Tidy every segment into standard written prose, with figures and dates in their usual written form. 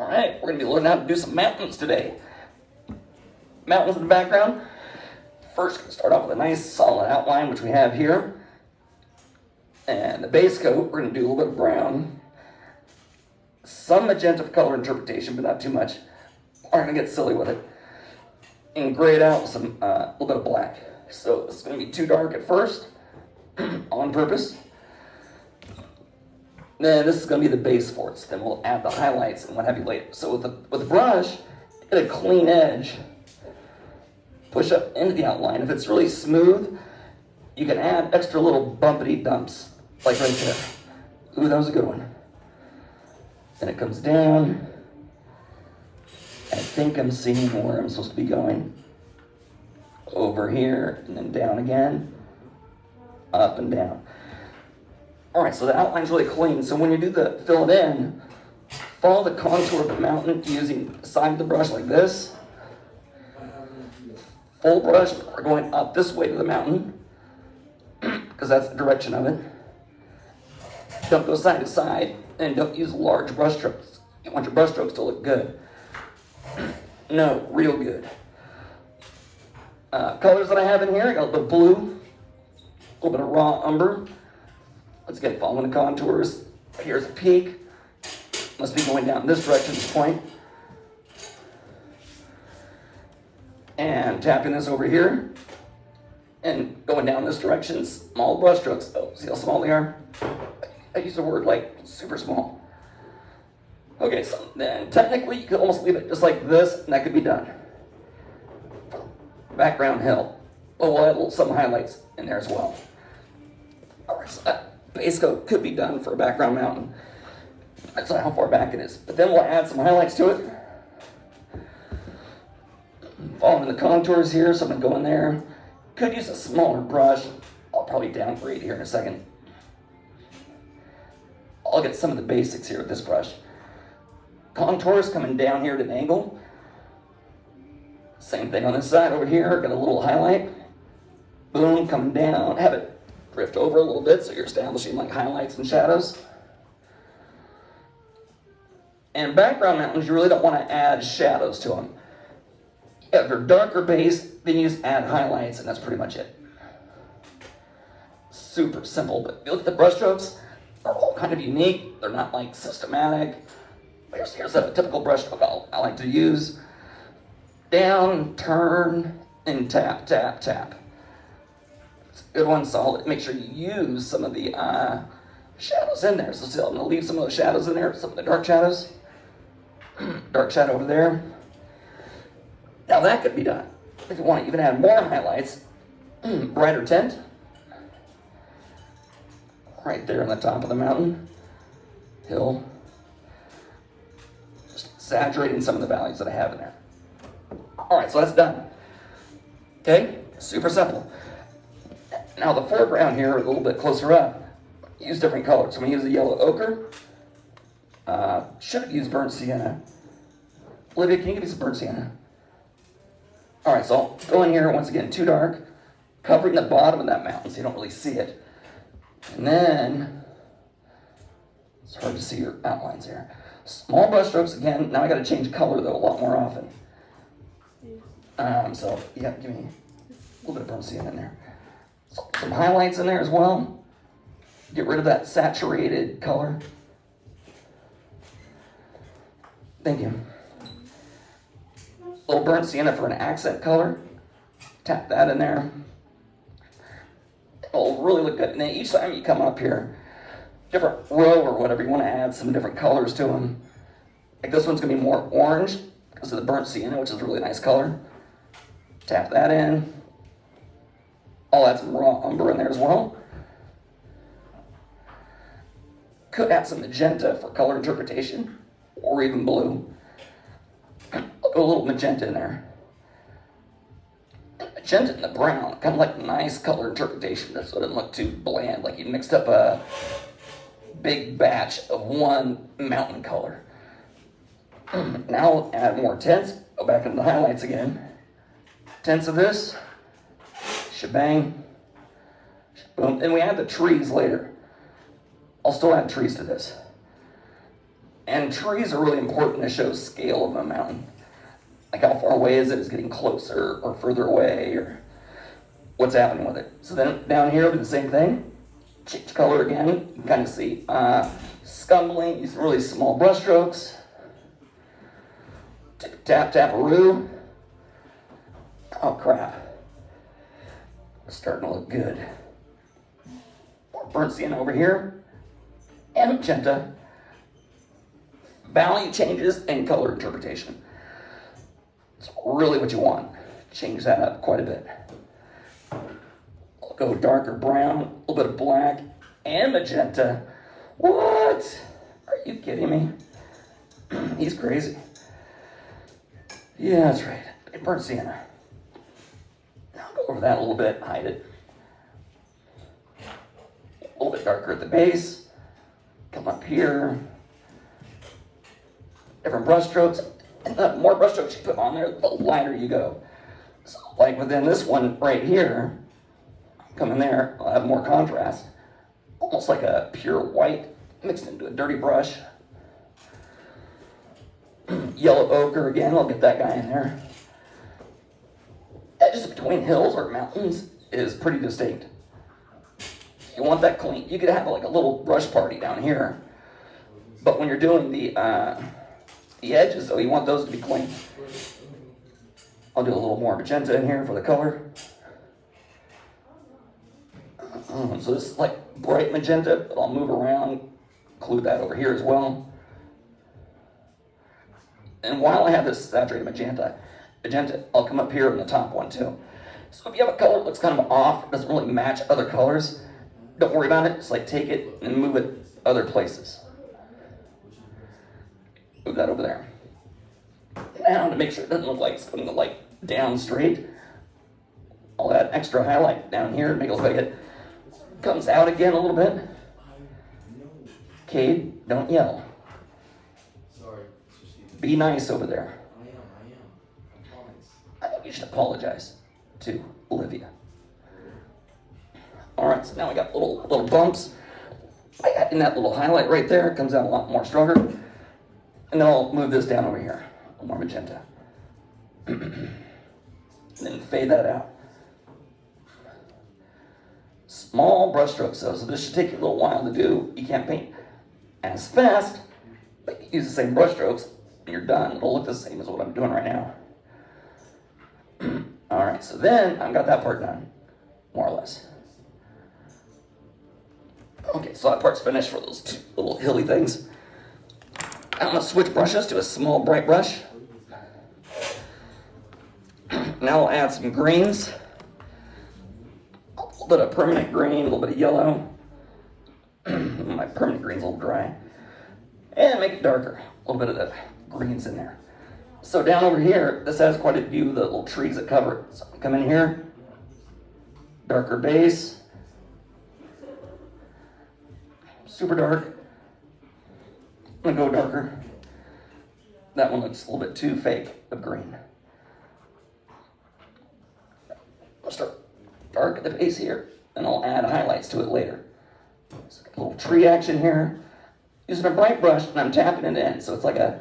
All right, we're gonna be learning how to do some mountains today. Mountains in the background. First, gonna start off with a nice solid outline, which we have here. And the base coat, we're gonna do a little bit of brown. Some magenta for color interpretation, but not too much. We're gonna get silly with it. And grade out with some, a little bit of black. So it's gonna be too dark at first, on purpose. Then this is going to be the base for it. So then we'll add the highlights and what have you later. So with the brush, get a clean edge. Push up into the outline. If it's really smooth, you can add extra little bumpity dumps, like right there. Ooh, that was a good one. Then it comes down. I think I'm seeing where I'm supposed to be going. Over here, and then down again. Up and down. All right, so the outline's really clean. So when you do the fill it in, follow the contour of the mountain using the side of the brush like this. Full brush, we're going up this way to the mountain, because that's the direction of it. Don't go side to side, and don't use large brush strokes. You want your brush strokes to look good. No, real good. Colors that I have in here, I got a little bit of blue, a little bit of raw umber. Let's get following the contours. Here's a peak. Must be going down this direction at this point. And tapping this over here. And going down this direction. Small brush strokes. Oh, see how small they are? I use the word like super small. Okay, so then technically you could almost leave it just like this, and that could be done. Background hill. Oh, we'll add some highlights in there as well. All right, so that base coat could be done for a background mountain. That's not how far back it is. But then we'll add some highlights to it. Following the contours here, so I'm gonna go in there. Could use a smaller brush. I'll probably downgrade here in a second. I'll get some of the basics here with this brush. Contours coming down here at an angle. Same thing on this side over here, got a little highlight. Boom, coming down, have it drift over a little bit so you're establishing like highlights and shadows. And background mountains, you really don't want to add shadows to them. If they're darker base, then you just add highlights and that's pretty much it. Super simple, but if you look at the brush strokes, they're all kind of unique. They're not like systematic. Here's a typical brush stroke I like to use. Down, turn, and tap, tap, tap. Good one, solid. Make sure you use some of the shadows in there. So I'm going to leave some of those shadows in there, some of the dark shadows. Dark shadow over there. Now that could be done. If you want to even add more highlights, brighter tint. Right there on the top of the mountain. Hill. Just exaggerating some of the values that I have in there. All right, so that's done. Okay, super simple. Now the foreground here, a little bit closer up, use different colors. So I'm gonna use the yellow ochre. Should have used burnt sienna. Olivia, can you give me some burnt sienna? All right, so I'll go in here, once again, too dark, covering the bottom of that mountain so you don't really see it. And then, it's hard to see your outlines here. Small brush strokes again. Now I gotta change color though a lot more often. So yeah, give me a little bit of burnt sienna in there. Some highlights in there as well. Get rid of that saturated color. Thank you. A little burnt sienna for an accent color. Tap that in there. It'll really look good. And then each time you come up here, different row or whatever, you want to add some different colors to them. Like this one's going to be more orange because of the burnt sienna, which is a really nice color. Tap that in. I'll add some raw umber in there as well. Could add some magenta for color interpretation, or even blue. I'll go a little magenta in there. Magenta and the brown, kind of like nice color interpretation, so it doesn't look too bland, like you mixed up a big batch of one mountain color. Now I'll add more tints, go back into the highlights again. Tints of this, shebang, boom, and we add the trees later. I'll still add trees to this. And trees are really important to show scale of a mountain. Like how far away is it? Is it getting closer or further away, or what's happening with it? So then down here, do the same thing. Change color again. You can kind of see scumbling, using really small brush strokes. Tap, tap-a-roo. Oh, crap. It's starting to look good. More burnt sienna over here. And magenta. Value changes and color interpretation. It's really what you want. Change that up quite a bit. I'll go darker brown, a little bit of black, and magenta. What? Are you kidding me? He's crazy. Yeah, that's right. Burnt sienna. Now go over that a little bit, hide it. A little bit darker at the base. Come up here. Different brush strokes. And the more brush strokes you put on there, the lighter you go. So, like within this one right here, come in there, I'll have more contrast. Almost like a pure white mixed into a dirty brush. Yellow ochre again, I'll get that guy in there. Edges between hills or mountains is pretty distinct. You want that clean. You could have like a little brush party down here. But when you're doing the edges, though, you want those to be clean. I'll do a little more magenta in here for the color. So this is like bright magenta, but I'll move around, include that over here as well. And while I have this saturated magenta, I'll come up here in the top one too. So if you have a color that looks kind of off, doesn't really match other colors, don't worry about it. Just like take it and move it other places. Move that over there. Now to make sure it doesn't look like it's putting the light down straight, I'll add extra highlight down here to make it look like it comes out again a little bit. Cade, don't yell. Be nice over there. I think you should apologize to Olivia. All right, so now we got little bumps. And that little highlight right there comes out a lot more stronger. And then I'll move this down over here, a little more magenta. And then fade that out. Small brush strokes though, so this should take you a little while to do. You can't paint as fast, but you use the same brush strokes and you're done. It'll look the same as what I'm doing right now. All right, so then I've got that part done, more or less. Okay, so that part's finished for those two little hilly things. I'm gonna switch brushes to a small bright brush. Now I'll add some greens. A little bit of permanent green, a little bit of yellow. My permanent green's a little dry. And make it darker. A little bit of the greens in there. So down over here, this has quite a few of the little trees that cover it. So I come in here, darker base. Super dark. I'm gonna go darker. That one looks a little bit too fake of green. I'll start dark at the base here, and I'll add highlights to it later. So a little tree action here. Using a bright brush, and I'm tapping it in, so it's like a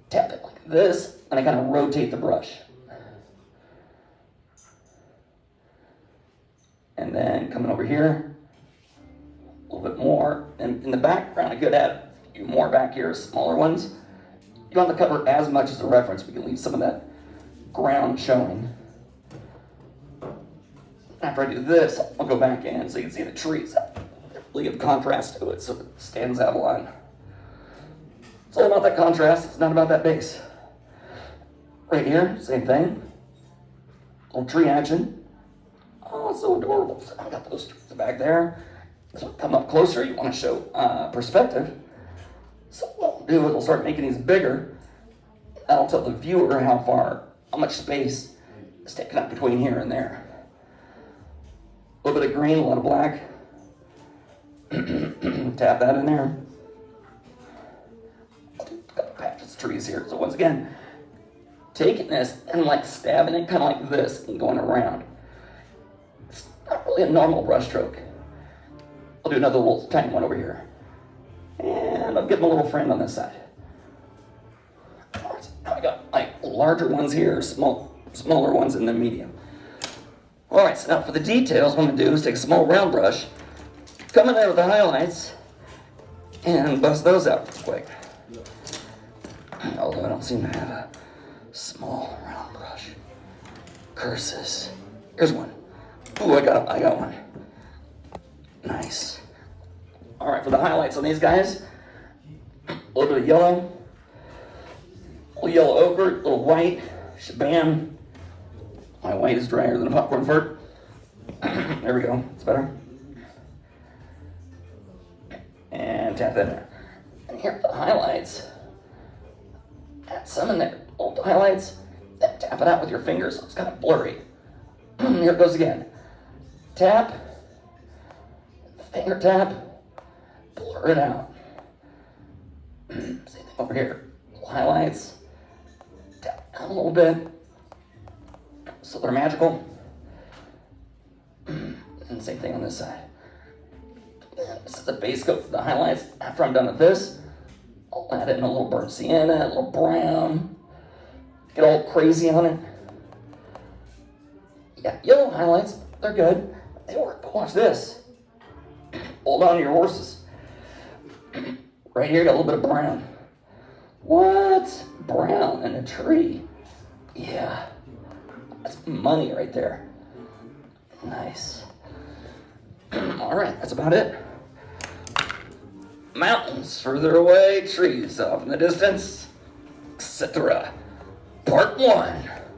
tap it like this, and I kind of rotate the brush. And then coming over here, a little bit more. And in the background, I could add a few more back here, smaller ones. You don't have to cover as much as the reference. We can leave some of that ground showing. After I do this, I'll go back in so you can see the trees. Really give contrast to it so it stands out a lot. It's all about that contrast. It's not about that base. Right here, same thing. Little tree action. Oh, it's so adorable. So I got those trees back there. So come up closer. You want to show perspective. So what we'll do is we'll start making these bigger. That'll tell the viewer how much space is taken up between here and there. A little bit of green, a lot of black. Tap that in there. I'll do a couple patches of trees here. So once again, taking this and like stabbing it kind of like this and going around. It's not really a normal brush stroke. I'll do another little tiny one over here. And I'll give him a little friend on this side. got like larger ones here, smaller ones, and then medium. Alright, so now for the details, what I'm going to do is take a small round brush, come in there with the highlights, and bust those out real quick. Although I don't seem to have a small round brush. Curses. Here's one. Ooh, I got one. Nice. Alright, for the highlights on these guys, a little bit of yellow, a little yellow ochre, a little white, shabam. My white is drier than a popcorn fart. There we go, it's better. And tap that in there. And here are the highlights. Add some in there, little highlights. Then tap it out with your fingers so it's kind of blurry. Here it goes again. Tap, finger tap, blur it out. Same thing over here. Little highlights. Tap out a little bit so they're magical. And same thing on this side. This is the base coat for the highlights. After I'm done with this, I'll add in a little burnt sienna, a little brown. Get all crazy on it. Yeah, yellow highlights, they're good. They work, but watch this. Hold on to your horses. Right here, got a little bit of brown. What? Brown in a tree? Yeah. That's money right there. Nice. Alright, that's about it. Mountains further away, trees off in the distance, etc. Part 1.